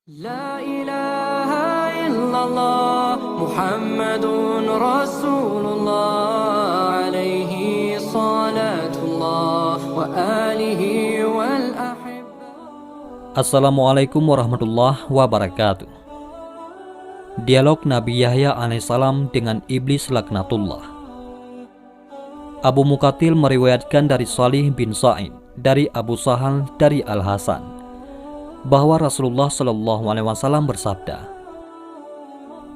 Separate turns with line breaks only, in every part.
لا إله إلا الله محمد رسول الله عليه صلاة الله وآله والأحبة.
Assalamualaikum warahmatullahi wabarakatuh. Dialog Nabi Yahya alaihissalam dengan Iblis laknatullah. Abu Muqatil meriwayatkan dari Salih bin Sa'id dari Abu Sahal dari Al-Hasan bahwa Rasulullah SAW bersabda,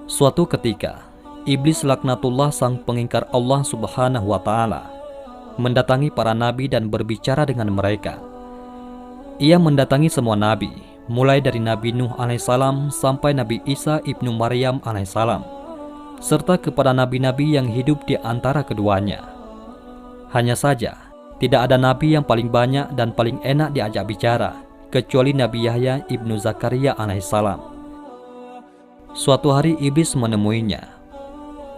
suatu ketika Iblis laknatullah sang pengingkar Allah Subhanahu wa Ta'ala mendatangi para nabi dan berbicara dengan mereka. Ia mendatangi semua nabi, mulai dari Nabi Nuh alaihissalam sampai Nabi Isa ibnu Maryam alaihissalam, serta kepada nabi-nabi yang hidup di antara keduanya. Hanya saja, tidak ada nabi yang paling banyak dan paling enak diajak bicara, kecuali Nabi Yahya ibnu Zakaria alaihissalam. Suatu hari Iblis menemuinya.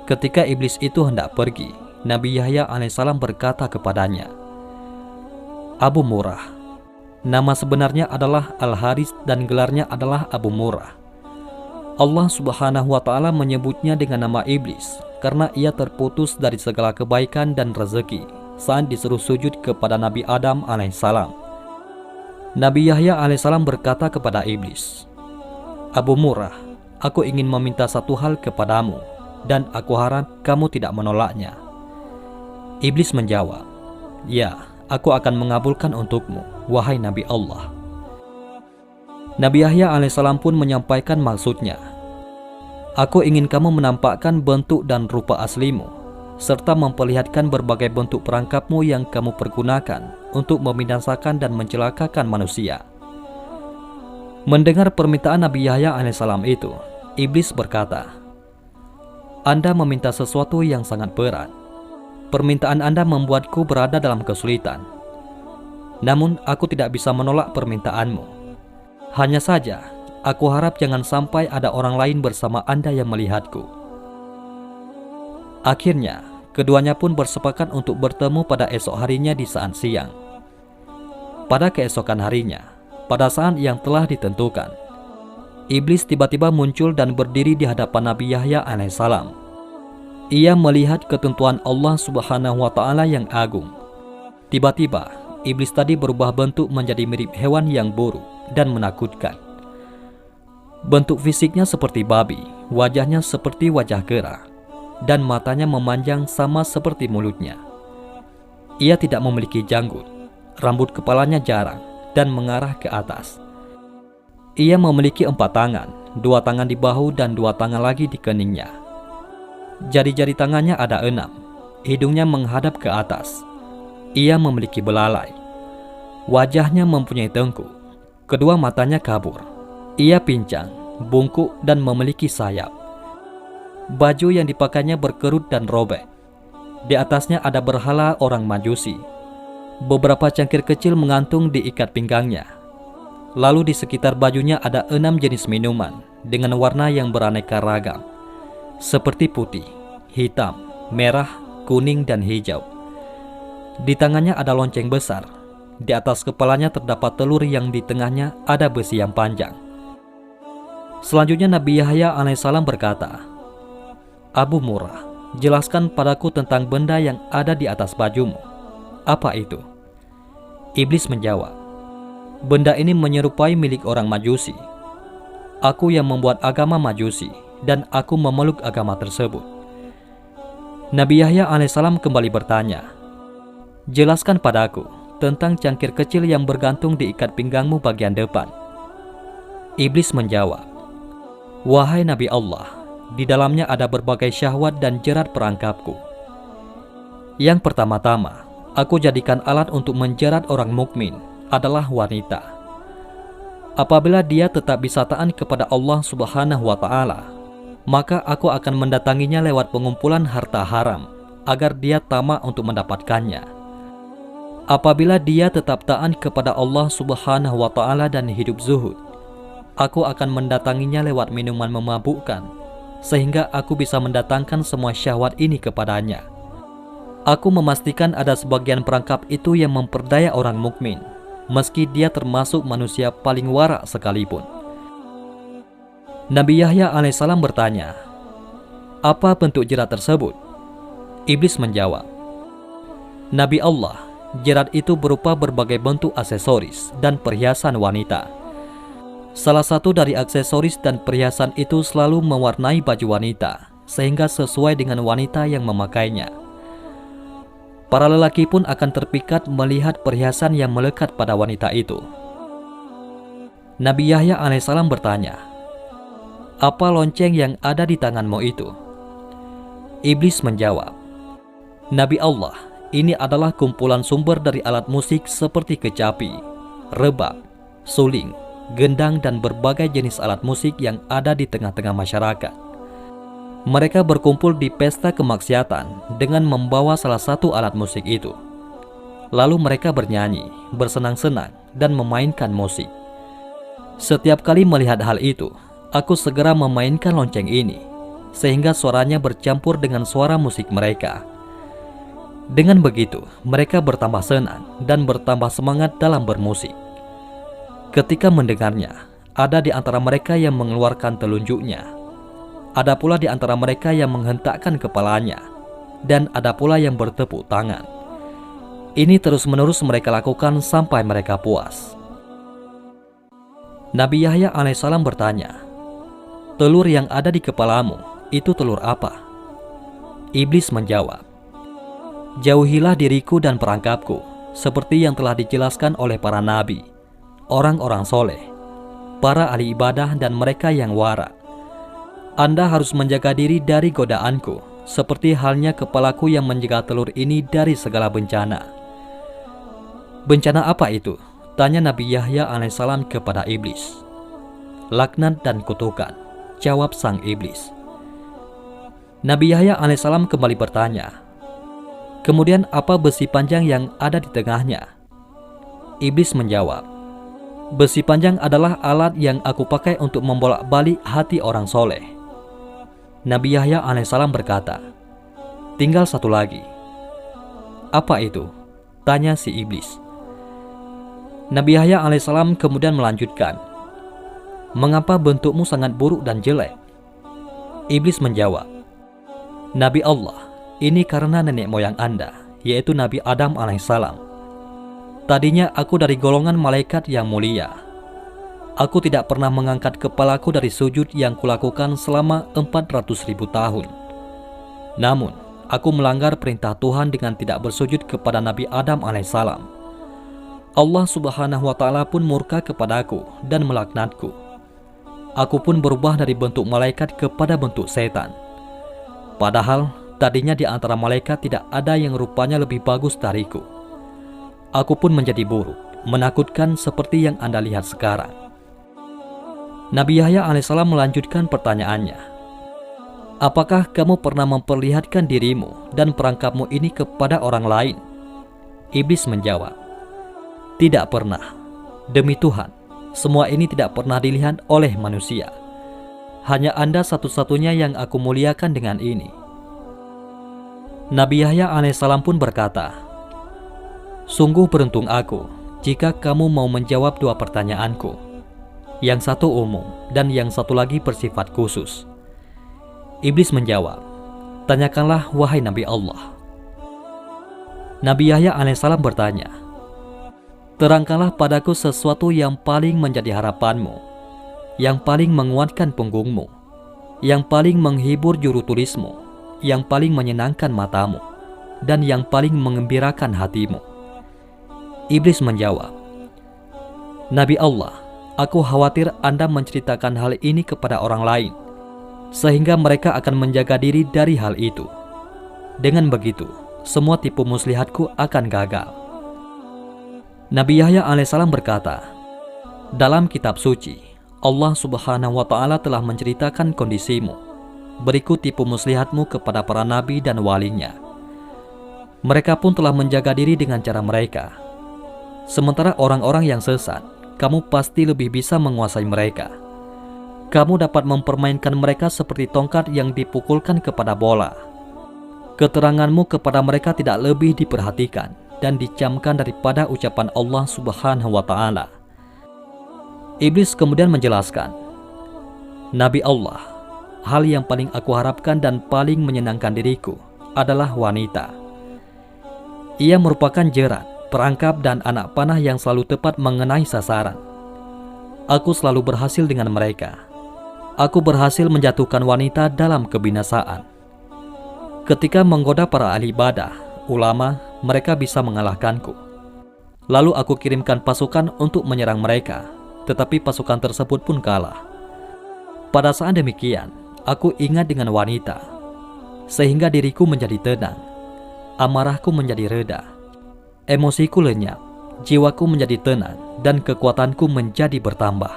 Ketika Iblis itu hendak pergi, Nabi Yahya alaihissalam berkata kepadanya, Abu Murrah. Nama sebenarnya adalah Al-Haris dan gelarnya adalah Abu Murrah. Allah Subhanahu wa Ta'ala menyebutnya dengan nama Iblis karena ia terputus dari segala kebaikan dan rezeki saat disuruh sujud kepada Nabi Adam alaihissalam. Nabi Yahya alaihissalam berkata kepada Iblis, Abu Murrah, aku ingin meminta satu hal kepadamu dan aku harap kamu tidak menolaknya. Iblis menjawab, ya, aku akan mengabulkan untukmu, wahai Nabi Allah. Nabi Yahya alaihissalam pun menyampaikan maksudnya. Aku ingin kamu menampakkan bentuk dan rupa aslimu, serta memperlihatkan berbagai bentuk perangkapmu yang kamu pergunakan untuk membinasakan dan mencelakakan manusia. Mendengar permintaan Nabi Yahya alaihissalam itu, Iblis berkata, Anda meminta sesuatu yang sangat berat. Permintaan Anda membuatku berada dalam kesulitan. Namun aku tidak bisa menolak permintaanmu. Hanya saja, aku harap jangan sampai ada orang lain bersama Anda yang melihatku. Akhirnya, keduanya pun bersepakat untuk bertemu pada esok harinya di saat siang. Pada keesokan harinya, pada saat yang telah ditentukan, Iblis tiba-tiba muncul dan berdiri di hadapan Nabi Yahya alaihissalam. Ia melihat ketentuan Allah Subhanahu wa Ta'ala yang agung. Tiba-tiba, Iblis tadi berubah bentuk menjadi mirip hewan yang buruk dan menakutkan. Bentuk fisiknya seperti babi, wajahnya seperti wajah kera, dan matanya memanjang sama seperti mulutnya. Ia tidak memiliki janggut, rambut kepalanya jarang dan mengarah ke atas. Ia memiliki 4 tangan, 2 tangan di bahu dan 2 tangan lagi di keningnya. Jari-jari tangannya ada 6, hidungnya menghadap ke atas. Ia memiliki belalai. Wajahnya mempunyai tengkuk, kedua matanya kabur. Ia pincang, bungkuk dan memiliki sayap. Baju yang dipakainya berkerut dan robek. Di atasnya ada berhala orang Majusi. Beberapa cangkir kecil mengantung di ikat pinggangnya. Lalu di sekitar bajunya ada 6 jenis minuman dengan warna yang beraneka ragam, seperti putih, hitam, merah, kuning, dan hijau. Di tangannya ada lonceng besar. Di atas kepalanya terdapat telur yang di tengahnya ada besi yang panjang. Selanjutnya Nabi Yahya alaihissalam berkata, Abu Murrah, jelaskan padaku tentang benda yang ada di atas bajumu. Apa itu? Iblis menjawab, benda ini menyerupai milik orang Majusi. Aku yang membuat agama Majusi dan aku memeluk agama tersebut. Nabi Yahya alaihissalam kembali bertanya, jelaskan padaku tentang cangkir kecil yang bergantung di ikat pinggangmu bagian depan. Iblis menjawab, wahai Nabi Allah, di dalamnya ada berbagai syahwat dan jerat perangkapku. Yang pertama-tama, aku jadikan alat untuk menjerat orang mukmin adalah wanita. Apabila dia tetap bisa taat kepada Allah Subhanahu wa Ta'ala, maka aku akan mendatanginya lewat pengumpulan harta haram agar dia tamak untuk mendapatkannya. Apabila dia tetap taat kepada Allah Subhanahu wa Ta'ala dan hidup zuhud, aku akan mendatanginya lewat minuman memabukkan, sehingga aku bisa mendatangkan semua syahwat ini kepadanya. Aku memastikan ada sebagian perangkap itu yang memperdaya orang mukmin, meski dia termasuk manusia paling warak sekalipun. Nabi Yahya alaihissalam bertanya, "Apa bentuk jerat tersebut?" Iblis menjawab, "Nabi Allah, jerat itu berupa berbagai bentuk aksesoris dan perhiasan wanita. Salah satu dari aksesoris dan perhiasan itu selalu mewarnai baju wanita, sehingga sesuai dengan wanita yang memakainya. Para lelaki pun akan terpikat melihat perhiasan yang melekat pada wanita itu." Nabi Yahya alaihissalam bertanya, "Apa lonceng yang ada di tanganmu itu?" Iblis menjawab, "Nabi Allah, ini adalah kumpulan sumber dari alat musik seperti kecapi, rebab, suling, gendang dan berbagai jenis alat musik yang ada di tengah-tengah masyarakat. Mereka berkumpul di pesta kemaksiatan dengan membawa salah satu alat musik itu. Lalu mereka bernyanyi, bersenang-senang, dan memainkan musik. Setiap kali melihat hal itu, aku segera memainkan lonceng ini, sehingga suaranya bercampur dengan suara musik mereka. Dengan begitu, mereka bertambah senang dan bertambah semangat dalam bermusik. Ketika mendengarnya, ada di antara mereka yang mengeluarkan telunjuknya, ada pula di antara mereka yang menghentakkan kepalanya, dan ada pula yang bertepuk tangan. Ini terus-menerus mereka lakukan sampai mereka puas." Nabi Yahya alaihissalam bertanya, "Telur yang ada di kepalamu, itu telur apa?" Iblis menjawab, "Jauhilah diriku dan perangkapku, seperti yang telah dijelaskan oleh para nabi, orang-orang soleh, para ahli ibadah dan mereka yang wara. Anda harus menjaga diri dari godaanku, seperti halnya kepalaku yang menjaga telur ini dari segala bencana." "Bencana apa itu?" tanya Nabi Yahya alaihissalam kepada iblis. "Laknat dan kutukan," jawab sang iblis. Nabi Yahya alaihissalam kembali bertanya, "Kemudian apa besi panjang yang ada di tengahnya?" Iblis menjawab, "Besi panjang adalah alat yang aku pakai untuk membolak-balik hati orang soleh." Nabi Yahya alaihissalam berkata, "Tinggal satu lagi." "Apa itu?" tanya si iblis. Nabi Yahya alaihissalam kemudian melanjutkan, "Mengapa bentukmu sangat buruk dan jelek?" Iblis menjawab, "Nabi Allah, ini karena nenek moyang Anda, yaitu Nabi Adam alaihissalam. Tadinya aku dari golongan malaikat yang mulia. Aku tidak pernah mengangkat kepalaku dari sujud yang kulakukan selama 400.000 tahun. Namun, aku melanggar perintah Tuhan dengan tidak bersujud kepada Nabi Adam alaihissalam. Allah subhanahu wa ta'ala pun murka kepadaku dan melaknatku. Aku pun berubah dari bentuk malaikat kepada bentuk setan. Padahal tadinya di antara malaikat tidak ada yang rupanya lebih bagus dariku. Aku pun menjadi buruk, menakutkan seperti yang Anda lihat sekarang." Nabi Yahya alaihissalam melanjutkan pertanyaannya, "Apakah kamu pernah memperlihatkan dirimu dan perangkapmu ini kepada orang lain?" Iblis menjawab, "Tidak pernah. Demi Tuhan, semua ini tidak pernah dilihat oleh manusia. Hanya Anda satu-satunya yang aku muliakan dengan ini." Nabi Yahya alaihissalam pun berkata, "Sungguh beruntung aku jika kamu mau menjawab dua pertanyaanku. Yang satu umum dan yang satu lagi bersifat khusus." Iblis menjawab, "Tanyakanlah wahai Nabi Allah." Nabi Yahya alaihissalam bertanya, "Terangkanlah padaku sesuatu yang paling menjadi harapanmu, yang paling menguatkan punggungmu, yang paling menghibur juru tulismu, yang paling menyenangkan matamu, dan yang paling mengembirakan hatimu." Iblis menjawab, "Nabi Allah, aku khawatir Anda menceritakan hal ini kepada orang lain, sehingga mereka akan menjaga diri dari hal itu. Dengan begitu, semua tipu muslihatku akan gagal." Nabi Yahya alaihissalam berkata, "Dalam kitab suci, Allah subhanahu wa ta'ala telah menceritakan kondisimu. Berikut tipu muslihatmu kepada para nabi dan walinya. Mereka pun telah menjaga diri dengan cara mereka. Sementara orang-orang yang sesat, kamu pasti lebih bisa menguasai mereka. Kamu dapat mempermainkan mereka seperti tongkat yang dipukulkan kepada bola. Keteranganmu kepada mereka tidak lebih diperhatikan dan dicamkan daripada ucapan Allah subhanahu wa ta'ala." Iblis kemudian menjelaskan, Nabi Allah, hal yang paling aku harapkan dan paling menyenangkan diriku adalah wanita. Ia merupakan jerat, perangkap, dan anak panah yang selalu tepat mengenai sasaran. Aku selalu berhasil dengan mereka. Aku berhasil menjatuhkan wanita dalam kebinasaan. Ketika menggoda para ahli ibadah, ulama, mereka bisa mengalahkanku. Lalu aku kirimkan pasukan untuk menyerang mereka, tetapi pasukan tersebut pun kalah. Pada saat demikian, aku ingat dengan wanita, sehingga diriku menjadi tenang, amarahku menjadi reda, emosiku lenyap, jiwaku menjadi tenang, dan kekuatanku menjadi bertambah.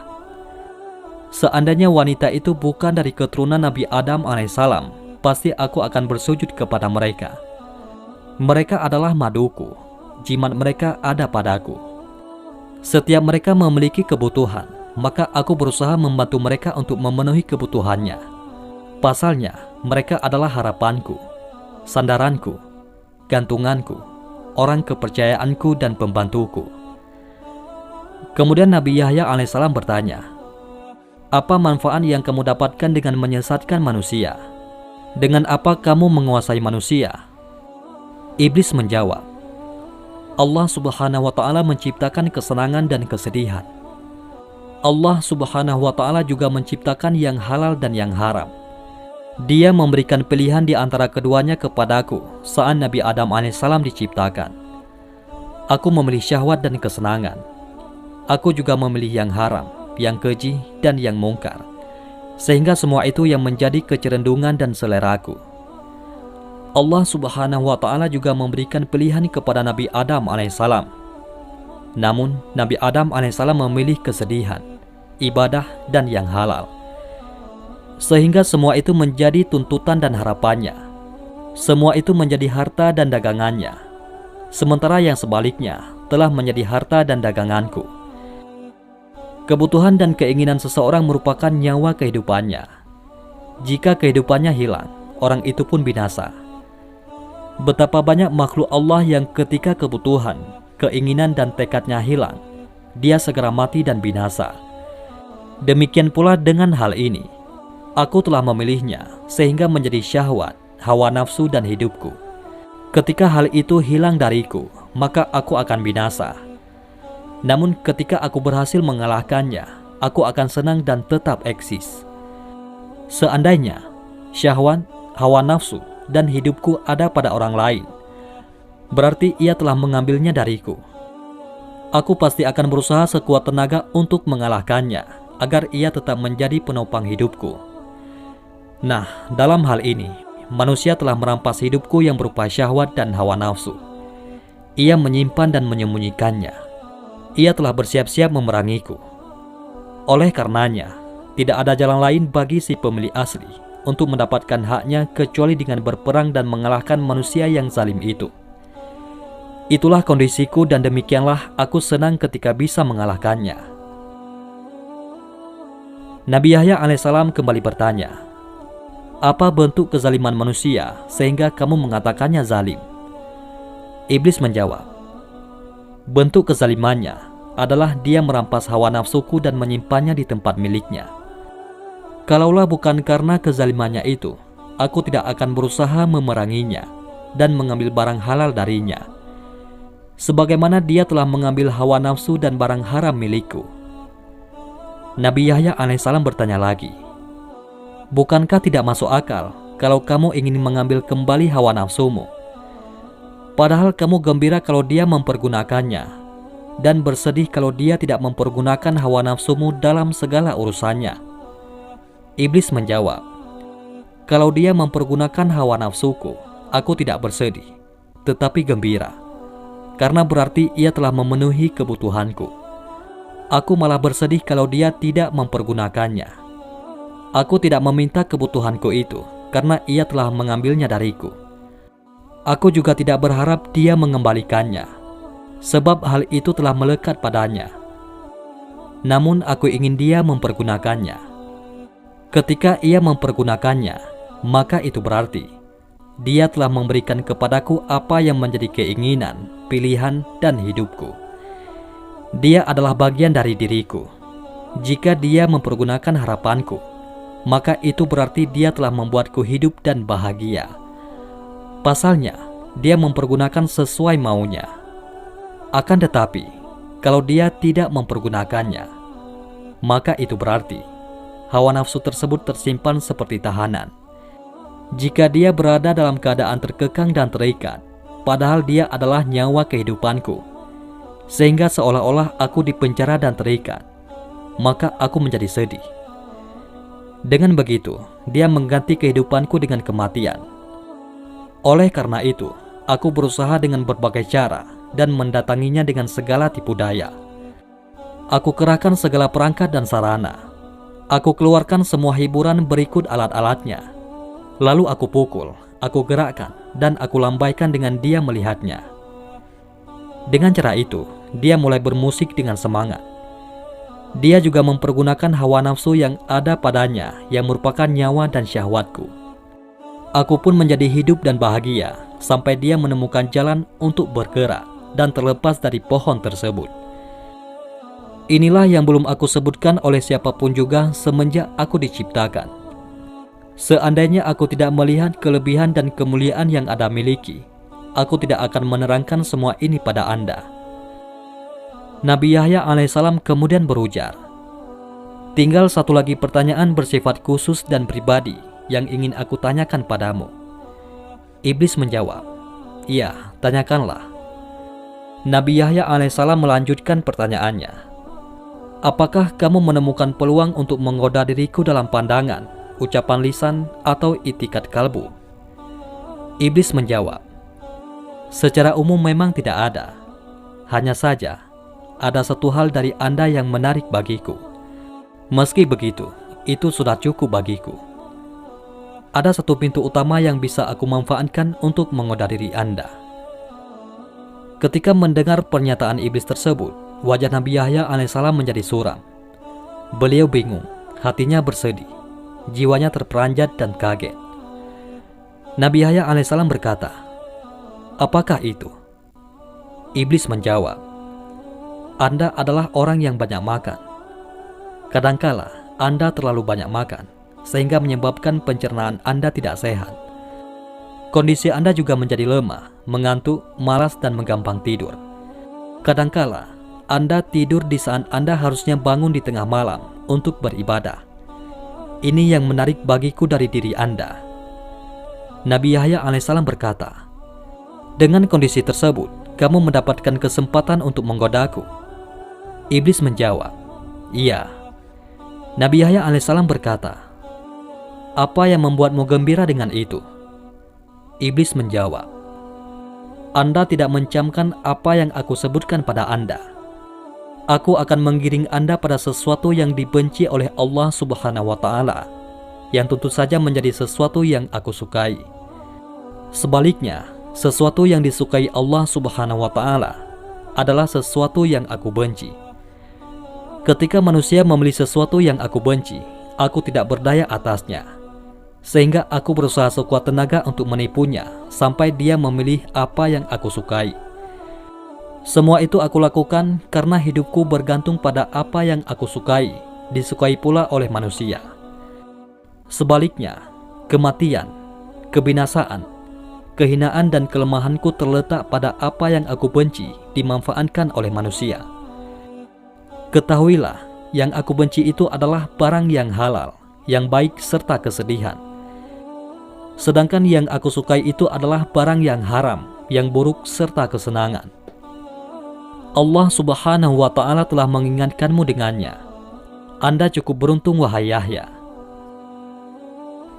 Seandainya wanita itu bukan dari keturunan Nabi Adam alaihissalam, pasti aku akan bersujud kepada mereka. Mereka adalah maduku, jimat mereka ada padaku. Setiap mereka memiliki kebutuhan, maka aku berusaha membantu mereka untuk memenuhi kebutuhannya. Pasalnya, mereka adalah harapanku, sandaranku, gantunganku, orang kepercayaanku, dan pembantuku. Kemudian Nabi Yahya alaihissalam bertanya, "Apa manfaat yang kamu dapatkan dengan menyesatkan manusia? Dengan apa kamu menguasai manusia?" Iblis menjawab, "Allah Subhanahu wa Ta'ala menciptakan kesenangan dan kesedihan. Allah Subhanahu wa Ta'ala juga menciptakan yang halal dan yang haram. Dia memberikan pilihan di antara keduanya kepadaku saat Nabi Adam alaihissalam diciptakan. Aku memilih syahwat dan kesenangan. Aku juga memilih yang haram, yang keji, dan yang mungkar. Sehingga semua itu yang menjadi kecerendungan dan seleraku. Allah Subhanahu wa Ta'ala juga memberikan pilihan kepada Nabi Adam alaihissalam. Namun, Nabi Adam alaihissalam memilih kesedihan, ibadah, dan yang halal. Sehingga semua itu menjadi tuntutan dan harapannya. Semua itu menjadi harta dan dagangannya. Sementara yang sebaliknya telah menjadi harta dan daganganku. Kebutuhan dan keinginan seseorang merupakan nyawa kehidupannya. Jika kehidupannya hilang, orang itu pun binasa. Betapa banyak makhluk Allah yang ketika kebutuhan, keinginan, dan tekadnya hilang, dia segera mati dan binasa. Demikian pula dengan hal ini. Aku telah memilihnya sehingga menjadi syahwat, hawa nafsu, dan hidupku. Ketika hal itu hilang dariku, maka aku akan binasa. Namun ketika aku berhasil mengalahkannya, aku akan senang dan tetap eksis. Seandainya syahwat, hawa nafsu, dan hidupku ada pada orang lain, berarti ia telah mengambilnya dariku. Aku pasti akan berusaha sekuat tenaga untuk mengalahkannya, agar ia tetap menjadi penopang hidupku. Nah, dalam hal ini, manusia telah merampas hidupku yang berupa syahwat dan hawa nafsu. Ia menyimpan dan menyembunyikannya. Ia telah bersiap-siap memerangiku. Oleh karenanya, tidak ada jalan lain bagi si pemilik asli untuk mendapatkan haknya kecuali dengan berperang dan mengalahkan manusia yang zalim itu. Itulah kondisiku dan demikianlah aku senang ketika bisa mengalahkannya." Nabi Yahya alaihissalam kembali bertanya, "Apa bentuk kezaliman manusia sehingga kamu mengatakannya zalim?" Iblis menjawab, "Bentuk kezalimannya adalah dia merampas hawa nafsuku dan menyimpannya di tempat miliknya. Kalaulah bukan karena kezalimannya itu, aku tidak akan berusaha memeranginya dan mengambil barang halal darinya. Sebagaimana dia telah mengambil hawa nafsu dan barang haram milikku." Nabi Yahya alaihissalam bertanya lagi, "Bukankah tidak masuk akal kalau kamu ingin mengambil kembali hawa nafsumu? Padahal kamu gembira kalau dia mempergunakannya, dan bersedih kalau dia tidak mempergunakan hawa nafsumu dalam segala urusannya." Iblis menjawab, "Kalau dia mempergunakan hawa nafsuku, aku tidak bersedih, tetapi gembira, karena berarti ia telah memenuhi kebutuhanku. Aku malah bersedih kalau dia tidak mempergunakannya. Aku tidak meminta kebutuhanku itu, karena ia telah mengambilnya dariku. Aku juga tidak berharap dia mengembalikannya, sebab hal itu telah melekat padanya. Namun aku ingin dia mempergunakannya. Ketika ia mempergunakannya, maka itu berarti dia telah memberikan kepadaku apa yang menjadi keinginan, pilihan, dan hidupku. Dia adalah bagian dari diriku. Jika dia mempergunakan harapanku, maka itu berarti dia telah membuatku hidup dan bahagia. Pasalnya, dia mempergunakan sesuai maunya. Akan tetapi, kalau dia tidak mempergunakannya, maka itu berarti hawa nafsu tersebut tersimpan seperti tahanan. Jika dia berada dalam keadaan terkekang dan terikat, padahal dia adalah nyawa kehidupanku, sehingga seolah-olah aku dipenjara dan terikat, maka aku menjadi sedih. Dengan begitu, dia mengganti kehidupanku dengan kematian. Oleh karena itu, aku berusaha dengan berbagai cara dan mendatanginya dengan segala tipu daya. Aku kerahkan segala perangkat dan sarana. Aku keluarkan semua hiburan berikut alat-alatnya. Lalu aku pukul, aku gerakkan, dan aku lambaikan dengan dia melihatnya. Dengan cara itu, dia mulai bermusik dengan semangat. Dia juga mempergunakan hawa nafsu yang ada padanya yang merupakan nyawa dan syahwatku. Aku pun menjadi hidup dan bahagia sampai dia menemukan jalan untuk bergerak dan terlepas dari pohon tersebut. Inilah yang belum aku sebutkan oleh siapapun juga semenjak aku diciptakan. Seandainya aku tidak melihat kelebihan dan kemuliaan yang Anda miliki, aku tidak akan menerangkan semua ini pada Anda. Nabi Yahya alaihissalam kemudian berujar, tinggal satu lagi pertanyaan bersifat khusus dan pribadi yang ingin aku tanyakan padamu. Iblis menjawab, iya, tanyakanlah. Nabi Yahya alaihissalam melanjutkan pertanyaannya, apakah kamu menemukan peluang untuk menggoda diriku dalam pandangan, ucapan lisan, atau itikat kalbu? Iblis menjawab, secara umum memang tidak ada. Hanya saja, ada satu hal dari Anda yang menarik bagiku. Meski begitu, itu sudah cukup bagiku. Ada satu pintu utama yang bisa aku manfaatkan untuk menggoda diri Anda. Ketika mendengar pernyataan iblis tersebut, wajah Nabi Yahya alaihissalam menjadi suram. Beliau bingung, hatinya bersedih, jiwanya terperanjat dan kaget. Nabi Yahya alaihissalam berkata, apakah itu? Iblis menjawab, Anda adalah orang yang banyak makan. Kadangkala Anda terlalu banyak makan, sehingga menyebabkan pencernaan Anda tidak sehat. Kondisi Anda juga menjadi lemah, mengantuk, malas, dan menggampang tidur. Kadangkala Anda tidur di saat Anda harusnya bangun di tengah malam untuk beribadah. Ini yang menarik bagiku dari diri Anda. Nabi Yahya alaihissalam berkata, dengan kondisi tersebut, kamu mendapatkan kesempatan untuk menggodaku. Iblis menjawab, iya. Nabi Yahya alaihissalam berkata, apa yang membuatmu gembira dengan itu? Iblis menjawab, Anda tidak mencamkan apa yang aku sebutkan pada Anda. Aku akan menggiring Anda pada sesuatu yang dibenci oleh Allah Subhanahu wa Ta'ala, yang tentu saja menjadi sesuatu yang aku sukai. Sebaliknya, sesuatu yang disukai Allah Subhanahu wa Ta'ala adalah sesuatu yang aku benci. Ketika manusia memilih sesuatu yang aku benci, aku tidak berdaya atasnya, sehingga aku berusaha sekuat tenaga untuk menipunya sampai dia memilih apa yang aku sukai. Semua itu aku lakukan karena hidupku bergantung pada apa yang aku sukai, disukai pula oleh manusia. Sebaliknya, kematian, kebinasaan, kehinaan dan kelemahanku terletak pada apa yang aku benci dimanfaatkan oleh manusia. Ketahuilah, yang aku benci itu adalah barang yang halal, yang baik serta kesedihan. Sedangkan yang aku sukai itu adalah barang yang haram, yang buruk serta kesenangan. Allah Subhanahu wa Ta'ala telah mengingatkanmu dengannya. Anda cukup beruntung, wahai Yahya.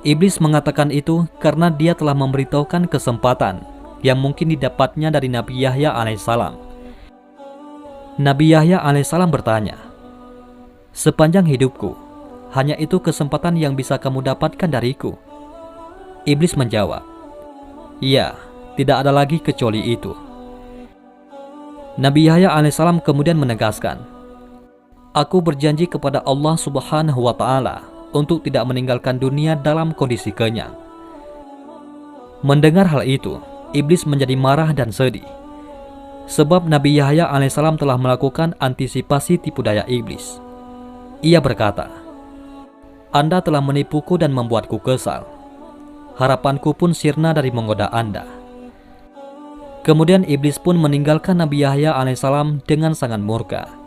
Iblis mengatakan itu karena dia telah memberitahukan kesempatan yang mungkin didapatnya dari Nabi Yahya alaihissalam. Nabi Yahya alaihissalam bertanya, sepanjang hidupku, hanya itu kesempatan yang bisa kamu dapatkan dariku? Iblis menjawab, iya, tidak ada lagi kecuali itu. Nabi Yahya alaihissalam kemudian menegaskan, aku berjanji kepada Allah Subhanahu wa Ta'ala untuk tidak meninggalkan dunia dalam kondisi kenyang. Mendengar hal itu, iblis menjadi marah dan sedih, sebab Nabi Yahya alaihissalam telah melakukan antisipasi tipu daya iblis. Ia berkata, Anda telah menipuku dan membuatku kesal. Harapanku pun sirna dari menggoda Anda." Kemudian iblis pun meninggalkan Nabi Yahya alaihissalam dengan sangat murka.